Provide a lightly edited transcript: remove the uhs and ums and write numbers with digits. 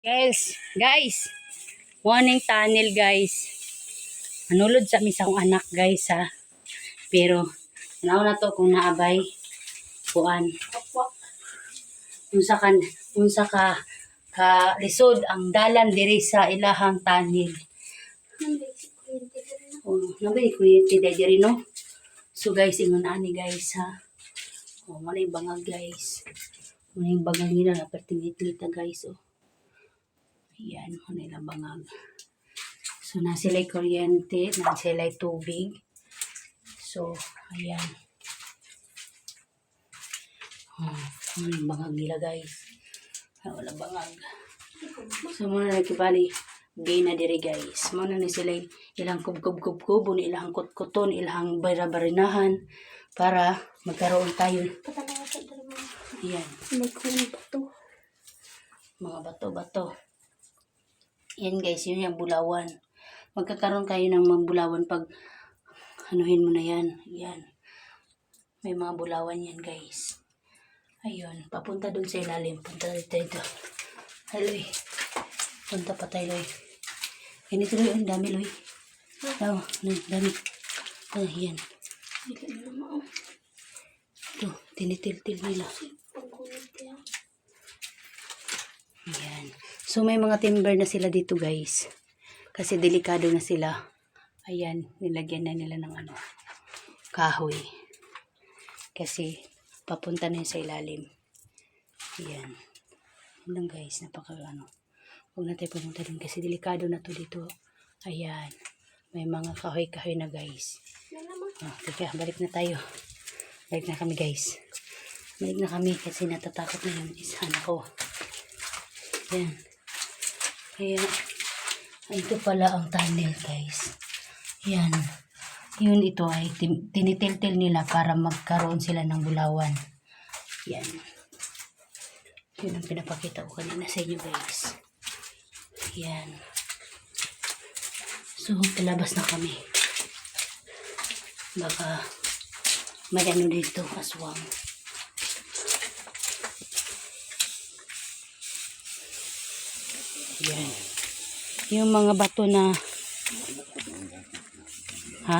Guys, morning tunnel guys. Manulod sa misa kong anak guys ha. Pero, na to kung naabay. Kuan. Unsa ka lisod ang dalan diri sa ilahang tunnel. Oh, nabay kuryente diri no. So guys, ingon ani guys ha. Oh, malay bangag guys. Malay bangag nila na pertinit-nita guys oh. Ayan, malay bangag. So, nasila'y kuryente, nasila'y tubig. So, ayan. Oh, malay bangag nila guys. Wala bangag. So, muna nagkibali. Gay na diri guys. Muna na sila ilang kub-kub-kub-kub, ilang kot-koton, ilang bara-barinahan para magkaroon tayo. Ayan. Mga bato-bato. Yan guys, yun yung bulawan. Magkakaroon kayo ng mga bulawan pag anuhin mo na yan. Yan. May mga bulawan yan guys. Ayun. Papunta dun sa ilalim. Punta dito. Haloy. Punta pa tayo, Loy. Ganito, Loy. Ang dami, Loy. Oh, dami. Ah, yan. Ito. Tinitil-til nila. Ayan. So, may mga timber na sila dito, guys. Kasi delikado na sila. Ayan. Nilagyan na nila ng kahoy. Kasi, papunta na yun sa ilalim. Ayan. Yan lang, guys. Huwag na tayo pumunta dun kasi delikado na to dito. Ayan. May mga kahoy-kahoy na, guys. Oh, teka, balik na tayo. Balik na kami, guys. Balik na kami kasi natatakot na yung isa ko. Ayan. Kaya, ito pala ang tunnel, guys. Ayan. Yun ito ay tinitil-til nila para magkaroon sila ng bulawan. Ayan. Yun ang pinapakita ko kanina sa inyo, guys. Ayan. So, palabas na kami. Baka may dito, aswang. Ayan. Yung mga bato na... Ha?